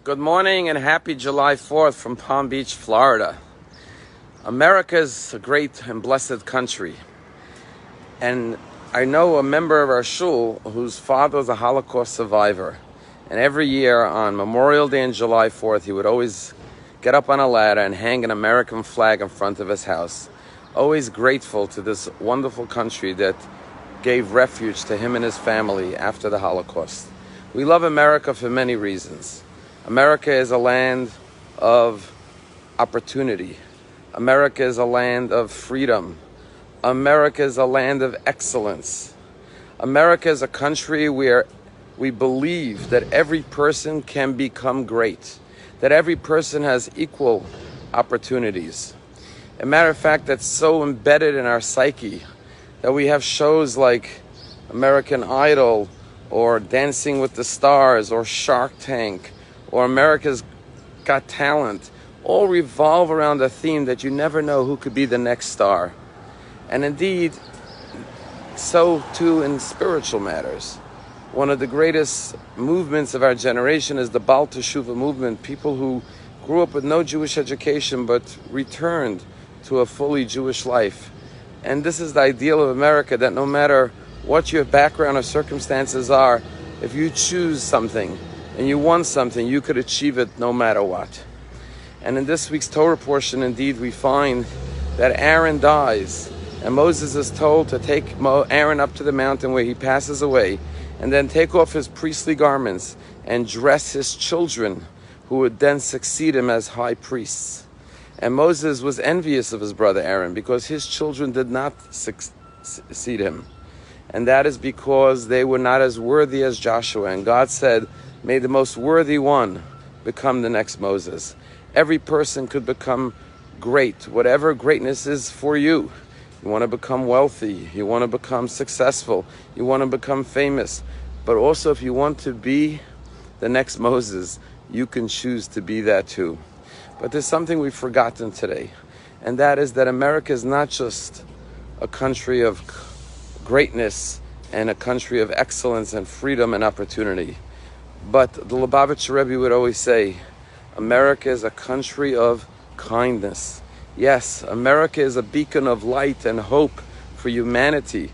Good morning and happy July 4th from Palm Beach, Florida. America is a great and blessed country. And I know a member of our shul whose father was a Holocaust survivor. And every year on Memorial Day and July 4th, he would always get up on a ladder and hang an American flag in front of his house. Always grateful to this wonderful country that gave refuge to him and his family after the Holocaust. We love America for many reasons. America is a land of opportunity. America is a land of freedom. America is a land of excellence. America is a country where we believe that every person can become great, that every person has equal opportunities. A matter of fact, that's so embedded in our psyche that we have shows like American Idol or Dancing with the Stars or Shark Tank or America's Got Talent, all revolve around the theme that you never know who could be the next star. And indeed, so too in spiritual matters. One of the greatest movements of our generation is the Baal Teshuvah movement, people who grew up with no Jewish education but returned to a fully Jewish life. And this is the ideal of America, that no matter what your background or circumstances are, if you choose something and you want something, you could achieve it no matter what. And in this week's Torah portion, indeed, we find that Aaron dies, and Moses is told to take Aaron up to the mountain where he passes away, and then take off his priestly garments and dress his children, who would then succeed him as high priests. And Moses was envious of his brother Aaron because his children did not succeed him. And that is because they were not as worthy as Joshua. And God said, may the most worthy one become the next Moses. Every person could become great, whatever greatness is for you. You want to become wealthy, you want to become successful, you want to become famous. But also if you want to be the next Moses, you can choose to be that too. But there's something we've forgotten today, and that is that America is not just a country of greatness and a country of excellence and freedom and opportunity. But the Lubavitcher Rabbi would always say, America is a country of kindness. Yes, America is a beacon of light and hope for humanity.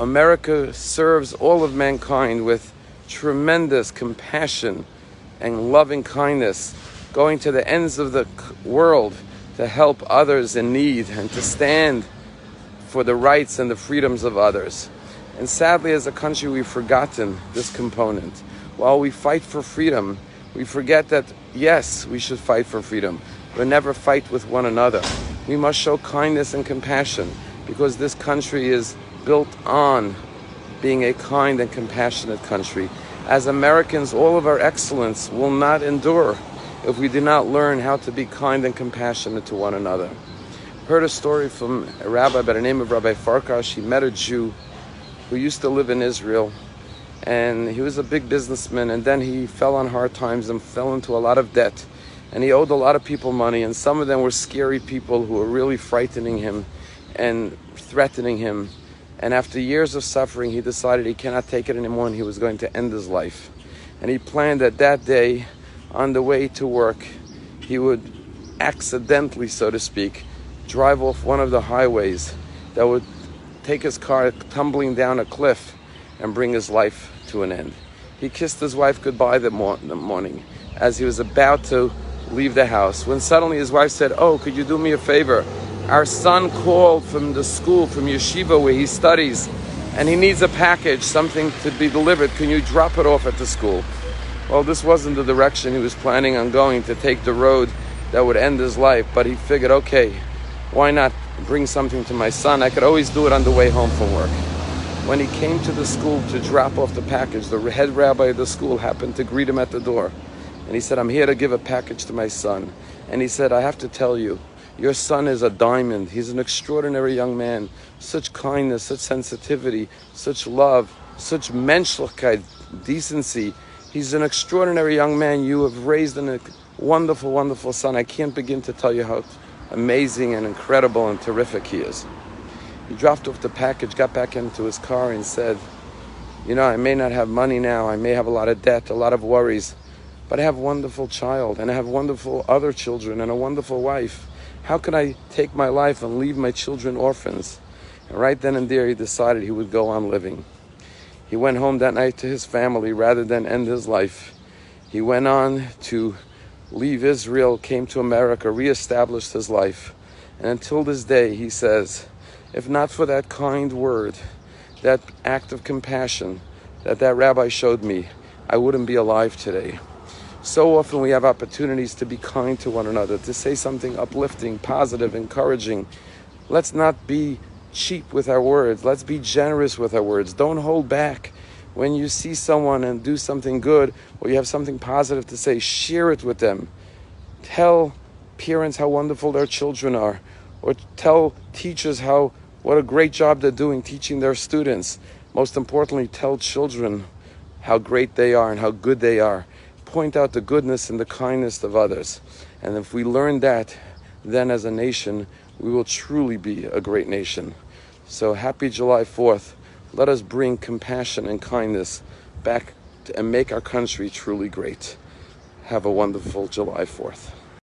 America serves all of mankind with tremendous compassion and loving kindness, going to the ends of the world to help others in need and to stand for the rights and the freedoms of others. And sadly, as a country, we've forgotten this component. While we fight for freedom, we forget that, yes, we should fight for freedom, but never fight with one another. We must show kindness and compassion because this country is built on being a kind and compassionate country. As Americans, all of our excellence will not endure if we do not learn how to be kind and compassionate to one another. Heard a story from a rabbi by the name of Rabbi Farkash. He met a Jew who used to live in Israel, and he was a big businessman, and then he fell on hard times and fell into a lot of debt, and he owed a lot of people money, and some of them were scary people who were really frightening him and threatening him. And after years of suffering, he decided he cannot take it anymore and he was going to end his life. And he planned that day, on the way to work, he would accidentally, so to speak, drive off one of the highways that would take his car tumbling down a cliff and bring his life to an end. He kissed his wife goodbye that morning as he was about to leave the house, when suddenly his wife said, "Oh, could you do me a favor? Our son called from the school, from yeshiva where he studies, and he needs a package, something to be delivered. Can you drop it off at the school?" Well, this wasn't the direction he was planning on going, to take the road that would end his life, but he figured, okay, why not bring something to my son? I could always do it on the way home from work. When he came to the school to drop off the package, the head rabbi of the school happened to greet him at the door. And he said, "I'm here to give a package to my son." And he said, "I have to tell you, your son is a diamond. He's an extraordinary young man. Such kindness, such sensitivity, such love, such menschlichkeit, decency. He's an extraordinary young man. You have raised a wonderful, wonderful son. I can't begin to tell you how amazing and incredible and terrific he is." He dropped off the package, got back into his car and said, "You know, I may not have money now. I may have a lot of debt, a lot of worries. but I have a wonderful child, and I have wonderful other children, and a wonderful wife. How can I take my life and leave my children orphans? And right then and there, he decided he would go on living. He went home that night to his family rather than end his life. He went on to leave Israel, came to America, reestablished his life. And until this day, he says, if not for that kind word, that act of compassion that rabbi showed me, I wouldn't be alive today. So often we have opportunities to be kind to one another, to say something uplifting, positive, encouraging. Let's not be cheap with our words. Let's be generous with our words. Don't hold back. When you see someone and do something good, or you have something positive to say, share it with them. Tell parents how wonderful their children are, or tell teachers what a great job they're doing teaching their students. Most importantly, tell children how great they are and how good they are. Point out the goodness and the kindness of others. And if we learn that, then as a nation, we will truly be a great nation. So happy July 4th. Let us bring compassion and kindness back and make our country truly great. Have a wonderful July 4th.